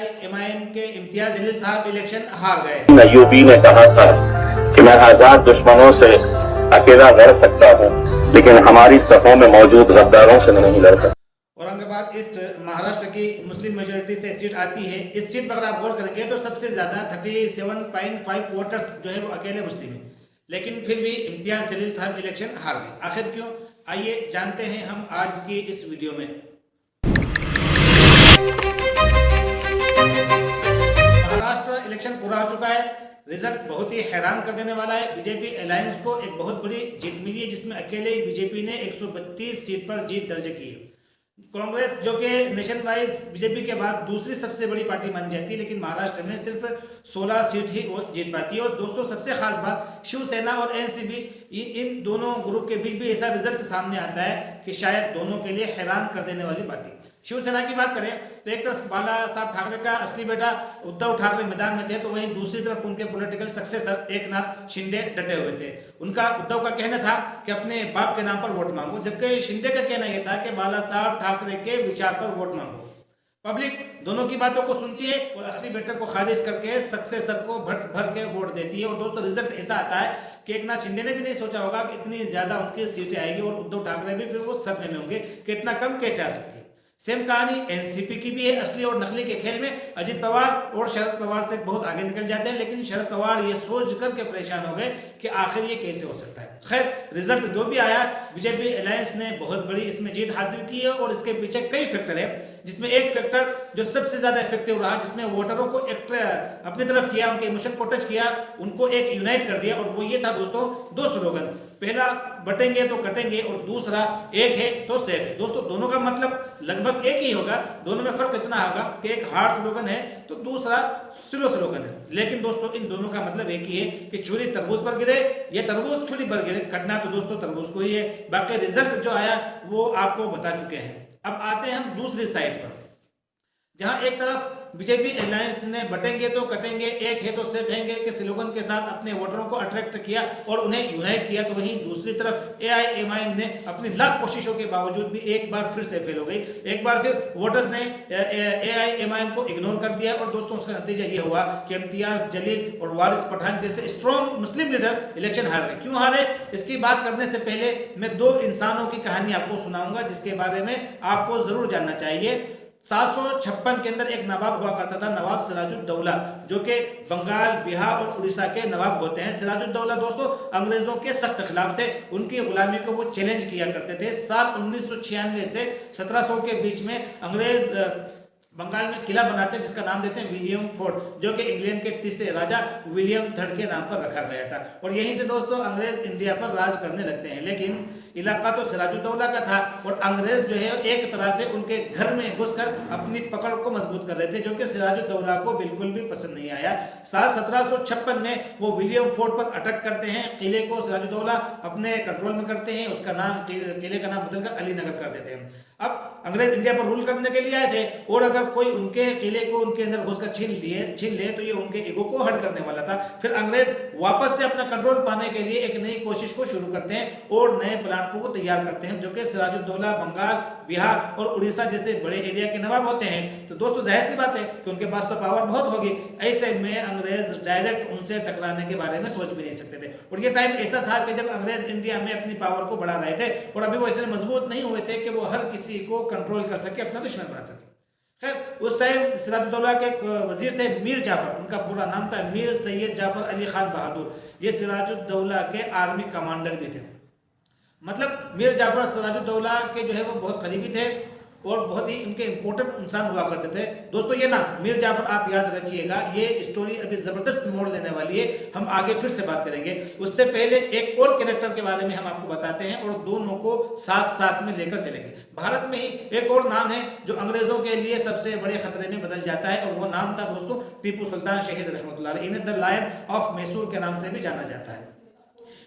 MIM के इम्तियाज जलील साहब election हार गए। यूबी ने कहा था कि मैं 1000 दुश्मनों से अकेला लड़ सकता हूं, लेकिन हमारी सफों में मौजूद गद्दारों से नहीं लड़ सकता। औरंगाबाद ईस्ट महाराष्ट्र की मुस्लिम मेजोरिटी से सीट आती है। इस सीट पर अगर आप गौर करेंगे तो सबसे ज्यादा 37.5 वोटर्स जो है वो अकेले मुस्लिम है, लेकिन फिर भी इम्तियाज जलील साहब इलेक्शन हार गए। आखिर क्यों, आइए जानते हैं हम आज की इस वीडियो में। महाराष्ट्र इलेक्शन पूरा हो चुका है। रिजल्ट बहुत ही हैरान कर देने वाला है। बीजेपी अलायंस को एक बहुत बड़ी जीत मिली है, जिसमें अकेले बीजेपी ने 132 सीट पर जीत दर्ज की है। कांग्रेस जो कि नेशन वाइज बीजेपी के बाद दूसरी सबसे बड़ी पार्टी मानी जाती है, लेकिन महाराष्ट्र में सिर्फ 16 सीट ही वो जीत पाती है। और दोस्तों सबसे खास बात, शिवसेना और एनसीपी इन दोनों ग्रुप के बीच भी ऐसा रिजल्ट सामने आता है कि शायद दोनों के लिए हैरान कर देने वाली बात है। शिवसेना की बात करें तो एक तरफ बाला साहब ठाकरे का असली बेटा उद्धव ठाकरे मैदान में थे, तो वहीं दूसरी तरफ उनके पॉलिटिकल सक्सेसर एकनाथ शिंदे डटे हुए थे। उनका उद्धव का कहना था कि अपने बाप के नाम पर वोट मांगो, जबकि शिंदे का कहना यह था कि बाला साहब ठाकरे के विचार पर वोट मांगो। पब्लिक दोनों की बातों को सुनती है और असली बेटे को खारिज करके सक्सेसर को भर के वोट देती है। और दोस्तों रिजल्ट ऐसा आता है कि एकनाथ शिंदे ने भी नहीं सोचा होगा कि इतनी ज्यादा उनकी सीटें आएगी, और उद्धव ठाकरे भी फिर वो सदमे में होंगे कि इतना कम कैसे आ सकती है। सेम कहानी एनसीपी की भी है। असली और नकली के खेल में अजित पवार और शरद पवार से बहुत आगे निकल जाते हैं, लेकिन शरद पवार ये सोच करके परेशान हो गए कि आखिर ये कैसे हो सकता है। खैर रिजल्ट जो भी आया, बीजेपी अलायंस ने बहुत बड़ी इसमें जीत हासिल की है, और इसके पीछे कई फैक्टर है, जिसमें एक फैक्टर जो सबसे ज्यादा इफेक्टिव रहा, जिसने वोटरों को अपनी तरफ किया, उनके इमोशन को टच किया, उनको एक यूनाइट कर दिया, और वो ये था दोस्तों, दो स्लोगन। पहला बटेंगे तो कटेंगे, और दूसरा एक है तो सेफ है। दोस्तों दोनों का मतलब लगभग एक ही होगा, दोनों में फर्क इतना होगा कि एक हार्ड स्लोगन है तो दूसरा स्लो स्लोगन है, लेकिन दोस्तों इन दोनों का मतलब एक ही है कि छुरी तरबूज पर गिरे या तरबूज छुरी पर गिरे, कटना तो दोस्तों तरबूज को ही है। बाकी रिजल्ट जो आया वो आपको बता चुके हैं। अब आते हैं हम दूसरी साइड पर, जहां एक तरफ बीजेपी अलायंस ने बटेंगे तो कटेंगे, एक है तो सेफ हैंगे के स्लोगन के साथ अपने वोटरों को अट्रैक्ट किया और उन्हें यूनाइट किया, तो वहीं दूसरी तरफ एआईएमआईएम ने अपनी लाख कोशिशों के बावजूद भी एक बार फिर से फेल हो गई। एक बार फिर वोटर्स ने एआईएमआईएम को इग्नोर कर दिया, और दोस्तों उसका नतीजा ये हुआ कि इम्तियाज जलील और वारिस पठान जैसे स्ट्रॉन्ग मुस्लिम लीडर इलेक्शन हार गए। क्यों हारे, इसकी बात करने से पहले मैं दो इंसानों की कहानी आपको सुनाऊंगा, जिसके बारे में आपको जरूर जानना चाहिए। 756 के अंदर एक नवाब हुआ करता था, नवाब सिराजुद्दौला, जो कि बंगाल, बिहार और उड़ीसा के नवाब होते हैं। सिराजुद्दौला दोस्तों अंग्रेजों के सख्त खिलाफ थे, उनकी गुलामी को वो चैलेंज किया करते थे। साल 1996 से 1700 के बीच में अंग्रेज बंगाल में किला बनाते हैं, जिसका नाम देते हैं विलियम फोर्ट, जो कि इंग्लैंड के तीसरे राजा विलियम थर्ड के नाम पर रखा गया था। और यहीं से दोस्तों अंग्रेज इंडिया पर राज करने लगते हैं, लेकिन इलाका तो सिराजुद्दौला का था, और अंग्रेज जो है एक तरह से उनके घर में घुसकर अपनी पकड़ को मजबूत कर रहे थे, जो कि सिराजुद्दौला को बिल्कुल भी पसंद नहीं आया। साल 1756 में वो विलियम फोर्ट पर अटैक करते हैं, किले को सिराजुद्दौला अपने कंट्रोल में करते हैं, उसका नाम किले का नाम बदलकर अलीनगर कर देते हैं। अब अंग्रेज इंडिया पर रूल करने के लिए आए थे, और अगर कोई उनके किले को उनके अंदर घुसकर छीन ले तो ये उनके ईगो को हर्ट करने वाला था। फिर अंग्रेज वापस से अपना कंट्रोल पाने के लिए एक नई कोशिश को शुरू करते हैं और नए प्लान को तैयार करते हैं, जो कि सिराजुद्दौला बंगाल, बिहार और उड़ीसा जैसे बड़े एरिया के नवाब होते हैं। तो दोस्तों जाहिर सी बात है कि उनके पास तो पावर बहुत होगी, ऐसे में अंग्रेज डायरेक्ट उनसे टकराने के बारे में सोच भी नहीं सकते थे। और ये टाइम ऐसा था कि जब अंग्रेज इंडिया में अपनी पावर को बढ़ा रहे थे, और अभी वो इतने मजबूत नहीं हुए थे कि वो हर किसी को कंट्रोल कर सके, अपना दुश्मन बना सके। खैर उस टाइम सिराजुद्दौला के वजीर थे मीर जाफर, उनका पूरा नाम था मीर सैयद जाफर अली खान बहादुर। ये सिराजुद्दौला के आर्मी कमांडर भी थे। मतलब मीर जाफर सिराजुद्दौला के जो है वो बहुत करीबी थे और बहुत ही उनके इंपॉर्टेंट इंसान हुआ करते थे। दोस्तों ये नाम मीर जाफर आप याद रखिएगा, ये स्टोरी अभी जबरदस्त मोड़ लेने वाली है, हम आगे फिर से बात करेंगे। उससे पहले एक और कैरेक्टर के बारे में हम आपको बताते हैं, और दोनों को साथ साथ में लेकर चलेंगे। भारत में ही एक और नाम है जो अंग्रेजों के लिए सबसे बड़े खतरे में बदल जाता है, और वो नाम था दोस्तों टीपू सुल्तान शहीद रहमतुल्लाह अलैह। इन्हें द लायन ऑफ मैसूर के नाम से भी जाना जाता है।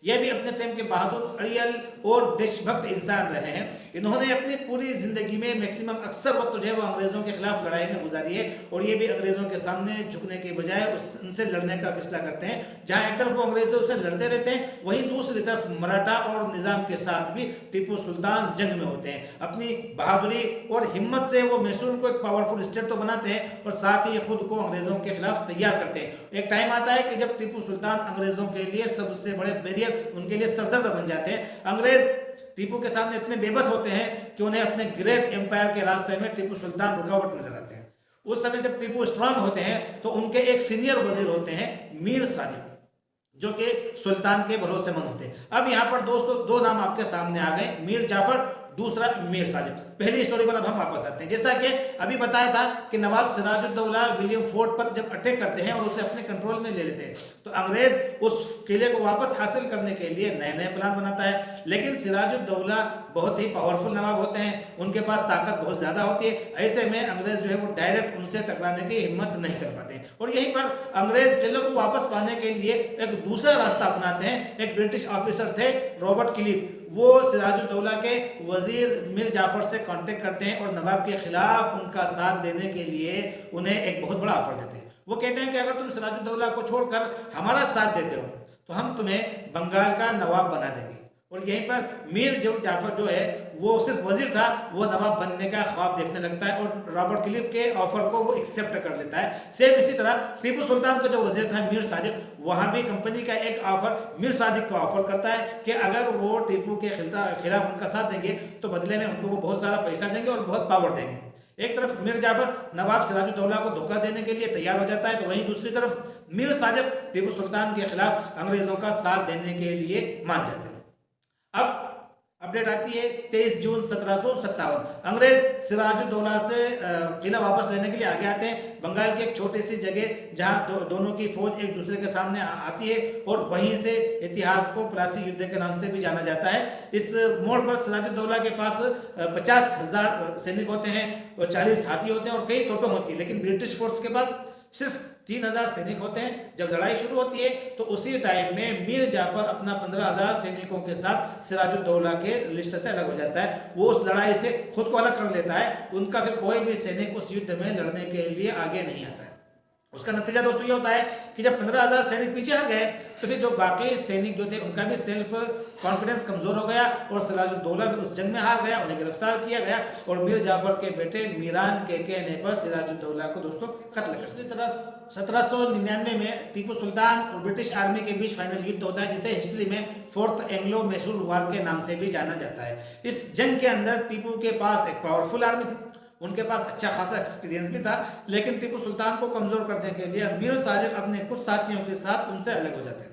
यह भी अपने टाइम के बहादुर, अड़ियल और देशभक्त इंसान रहे हैं। इन्होंने अपनी पूरी जिंदगी में मैक्सिमम अक्सर वक्त जो है वो अंग्रेजों के खिलाफ लड़ाई में गुजारी है, और ये भी अंग्रेजों के सामने झुकने के बजाय उनसे लड़ने का फैसला करते हैं। जहां एक तरफ वो अंग्रेजों से लड़ते रहते हैं, वहीं दूसरी तरफ मराठा और निजाम के साथ भी टीपू सुल्तान जंग में होते हैं। अपनी बहादुरी और हिम्मत से वो मैसूर को एक पावरफुल स्टेट तो बनाते हैं और साथ ही खुद को अंग्रेजों के खिलाफ तैयार करते हैं। एक टाइम आता है कि जब टीपू सुल्तान अंग्रेजों के लिए सबसे बड़े बैरियर, उनके लिए सरदर्द बन जाते हैं। अंग्रेज टीपू के सामने इतने बेबस होते हैं कि उन्हें अपने ग्रेट एम्पायर के रास्ते में टीपू सुल्तान रुकावट नजर आते हैं। उस समय जब टीपू स्ट्रांग होते हैं तो उनके एक सीनियर वजीर होते हैं मीर सादिक, जो कि सुल्तान के भरोसेमंद होते हैं। अब यहाँ पर दोस्तों दो नाम आपके सामने आ गए, मीर जाफर, दूसरा मीर सादिक। पहली स्टोरी पर अब हम वापस आते हैं। जैसा कि अभी बताया था कि नवाब सिराजुद्दौला विलियम फोर्ट पर जब अटैक करते हैं और उसे अपने कंट्रोल में ले लेते हैं, तो अंग्रेज उस किले को वापस हासिल करने के लिए नए नए प्लान बनाता है। लेकिन सिराजुद्दौला बहुत ही पावरफुल नवाब होते हैं, उनके पास ताकत बहुत ज्यादा होती है। ऐसे में अंग्रेज जो है वो डायरेक्ट उनसे टकराने की हिम्मत नहीं कर पाते हैं, और यहीं पर अंग्रेज किले को वापस पाने के लिए एक दूसरा रास्ता अपनाते हैं। एक ब्रिटिश ऑफिसर थे रॉबर्ट क्लिव, वो सिराजुद्दौला के वजीर मीर जाफर से कांटेक्ट करते हैं और नवाब के खिलाफ उनका साथ देने के लिए उन्हें एक बहुत बड़ा ऑफर देते हैं। वो कहते हैं कि अगर तुम सिराजुद्दौला को छोड़कर हमारा साथ देते हो तो हम तुम्हें बंगाल का नवाब बना देंगे। और यहीं पर मीर जाफर जो है वो सिर्फ वजीर था, वो नवाब बनने का ख्वाब देखने लगता है और रॉबर्ट क्लिव के ऑफर को वो एक्सेप्ट कर लेता है। सेम इसी तरह टीपू सुल्तान का जो वजीर था मीर सादिक, वहां भी कंपनी का एक ऑफर मीर सादिक को ऑफर करता है कि अगर वो टीपू के खिलाफ उनका साथ देंगे तो बदले में उनको वो बहुत सारा पैसा देंगे और बहुत पावर देंगे। एक तरफ मीर जाफर नवाब सिराजुद्दौला को धोखा देने के लिए तैयार हो जाता है, तो वहीं दूसरी तरफ मीर सादिक टीपू सुल्तान के खिलाफ अंग्रेजों का साथ देने के लिए मान जाते हैं। अब अपडेट आती है 23 जून 1757। अंग्रेज सिराजुद्दौला से किला वापस लेने के लिए आगे आते हैं। बंगाल की एक छोटी सी जगह जहां दोनों की फौज एक दूसरे के सामने आती है, और वहीं से इतिहास को प्लासी युद्ध के नाम से भी जाना जाता है। इस मोड़ पर सिराजुद्दौला के पास 50,000 सैनिक होते हैं और 40 हाथी होते हैं और कई तोपें होती है, लेकिन ब्रिटिश फोर्स के पास सिर्फ 3,000 सैनिक होते हैं। जब लड़ाई शुरू होती है तो उसी टाइम में मीर जाफर अपना 15,000 सैनिकों के साथ सिराजुद्दौला के लिस्ट से अलग हो जाता है। वो उस लड़ाई से खुद को अलग कर लेता है। उनका फिर कोई भी सैनिक उस युद्ध में लड़ने के लिए आगे नहीं आता है। उसका नतीजा दोस्तों ये होता है कि जब 15,000 सैनिक पीछे हट गए तो फिर जो बाकी सैनिक जो थे उनका भी सेल्फ कॉन्फिडेंस कमजोर हो गया और सिराजुद्दौला भी उस जंग में हार गया, उन्हें गिरफ्तार किया गया और मीर जाफर के बेटे मीरान के कहने पर सिराजुद्दौला को दोस्तों कत्ल कर। दूसरी तरफ 1799 में टीपू सुल्तान और ब्रिटिश आर्मी के बीच फाइनल युद्ध होता है, जिसे हिस्ट्री में फोर्थ एंग्लो मैसूर वार के नाम से भी जाना जाता है। इस जंग के अंदर टीपू के पास एक पावरफुल आर्मी थी, उनके पास अच्छा खासा एक्सपीरियंस भी था, लेकिन टीपू सुल्तान को कमजोर करने के लिए मीर सादिक अपने कुछ साथियों के साथ उनसे अलग हो जाते हैं।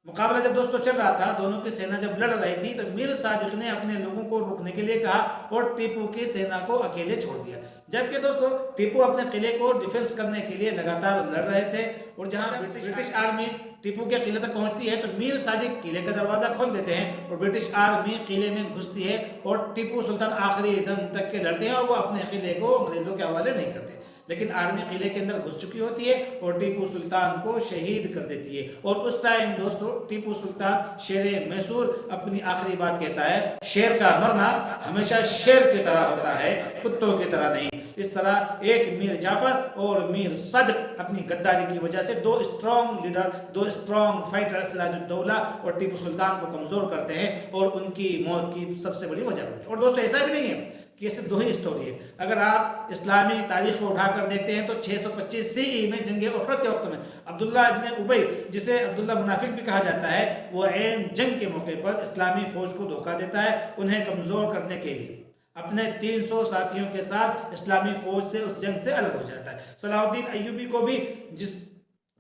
मुकाबला जब दोस्तों चल रहा था, दोनों की सेना जब लड़ रही थी, तो मीर सादिक ने अपने लोगों को रोकने के लिए कहा और टीपू की सेना को अकेले छोड़ दिया। जबकि दोस्तों टीपू अपने किले को डिफेंस करने के लिए लगातार लड़ रहे थे, और जहां ब्रिटिश आर्मी टीपू के किले तक पहुंचती है तो मीर सादिक किले का दरवाजा खोल देते हैं और ब्रिटिश आर्मी किले में घुसती है और टीपू सुल्तान आखिरी दम तक के लड़ते हैं और वो अपने किले को अंग्रेजों के हवाले नहीं करते। लेकिन आर्मी किले के अंदर घुस चुकी होती है और टीपू सुल्तान को शहीद कर देती है। और उस टाइम दोस्तों टीपू सुल्तान शेर मैसूर अपनी आखिरी बात कहता है, शेर का मरना हमेशा शेर की तरह होता है, कुत्तों की तरह नहीं। इस तरह एक मीर जाफर और मीर सादिक अपनी गद्दारी की वजह से दो स्ट्रॉन्ग लीडर, दो स्ट्रॉन्ग फाइटर सिराजुद्दौला और टीपू सुल्तान को कमजोर करते हैं और उनकी मौत की सबसे बड़ी वजह बनती है। और दोस्तों ऐसा भी नहीं है कि ये सिर्फ दो ही स्टोरी है। अगर आप इस्लामी तारीख को उठाकर देखते हैं तो 625 CE में जंग उहद के वक्त में अब्दुल्ला इब्न उबई, जिसे अब्दुल्ला मुनाफिक भी कहा जाता है, वो ऐन जंग के मौके पर इस्लामी फौज को धोखा देता है उन्हें कमजोर करने के लिए। अपने 300 साथियों के साथ इस्लामी फौज से उस जंग से अलग हो जाता है। सलाहुद्दीन अय्यूबी को भी जिस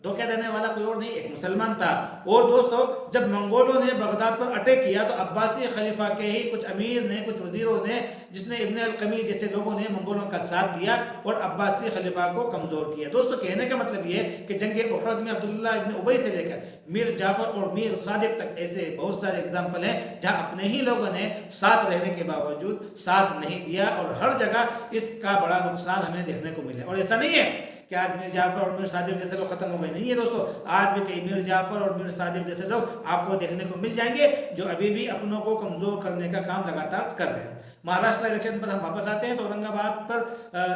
धोखा देने वाला कोई और नहीं, एक मुसलमान था। और दोस्तों जब मंगोलों ने बगदाद पर अटैक किया तो अब्बासी खलीफा के ही कुछ अमीर ने, कुछ वजीरों ने, जिसने इब्न अल-कमी जैसे लोगों ने मंगोलों का साथ दिया और अब्बासी खलीफा को कमजोर किया। दोस्तों कहने का मतलब ये कि जंग उहद में अब्दुल्ला इब्न उबई से लेकर मीर जाफर और मीर सादिक तक ऐसे बहुत सारे एग्जाम्पल हैं जहां अपने ही लोगों ने साथ रहने के बावजूद साथ नहीं दिया और हर जगह इसका बड़ा नुकसान हमें देखने को मिला। और ऐसा नहीं है कि आज मीर जाफर और मीर सादिक जैसे लोग खत्म हो गए, नहीं है दोस्तों, आज भी कई मीर जाफर और मीर सादिक जैसे लोग आपको देखने को मिल जाएंगे जो अभी भी अपनों को कमजोर करने का काम लगातार कर रहे हैं। महाराष्ट्र इलेक्शन पर हम वापस आते हैं तो औरंगाबाद पर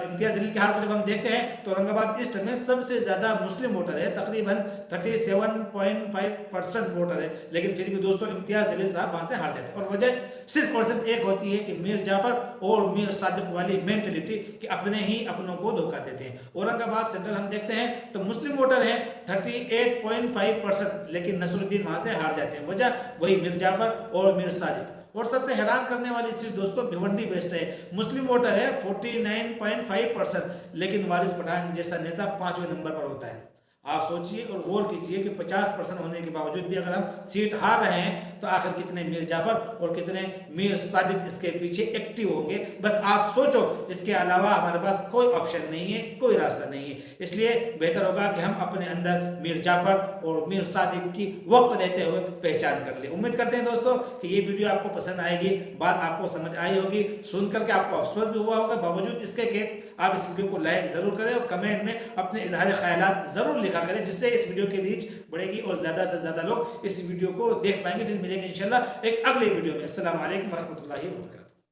इम्तियाज जलील के हार को जब हम देखते हैं तो औरंगाबाद ईस्ट में सबसे ज्यादा मुस्लिम वोटर है, तकरीबन 37.5% वोटर है, लेकिन फिर भी दोस्तों इम्तियाज जलील साहब वहां से हार जाते हैं। और वजह सिर्फ और सिर्फ एक होती है कि मीर जाफर और मीर सादिक वाली मेंटेलिटी कि अपने ही अपनों को धोखा देते हैं। औरंगाबाद सेंट्रल हम देखते हैं तो मुस्लिम वोटर है 38.5%, लेकिन नसरुद्दीन वहां से हार जाते हैं। वजह वही मीर जाफर और मीर सादिक। और सबसे हैरान करने वाली चीज दोस्तों भिवंडी वेस्ट है, मुस्लिम वोटर है 49.5%, लेकिन वारिस पठान जैसा नेता 5वें नंबर पर होता है। आप सोचिए और गौर कीजिए कि 50% होने के बावजूद भी अगर हम सीट हार रहे हैं तो आखिर कितने मीर जाफर और कितने मीर सादिक इसके पीछे एक्टिव होंगे, बस आप सोचो। इसके अलावा हमारे पास कोई ऑप्शन नहीं है, कोई रास्ता नहीं है। इसलिए बेहतर होगा कि हम अपने अंदर मीर जाफर और मीर सादिक की वक्त लेते हुए पहचान कर ले। उम्मीद करते हैं दोस्तों कि ये वीडियो आपको पसंद आएगी, बात आपको समझ आई होगी, सुन करके आपको अफसोस भी हुआ होगा। बावजूद इसके कि आप इस वीडियो को लाइक जरूर करें और कमेंट में अपने इजहार ख्यालात जरूर लिखा करें, जिससे इस वीडियो की रीच बढ़ेगी और ज्यादा से ज्यादा लोग इस वीडियो को देख पाएंगे। फिर मिलेंगे इंशाल्लाह एक अगले वीडियो में। अस्सलाम वालेकुम रहमतुल्लाहि व बरकातहू।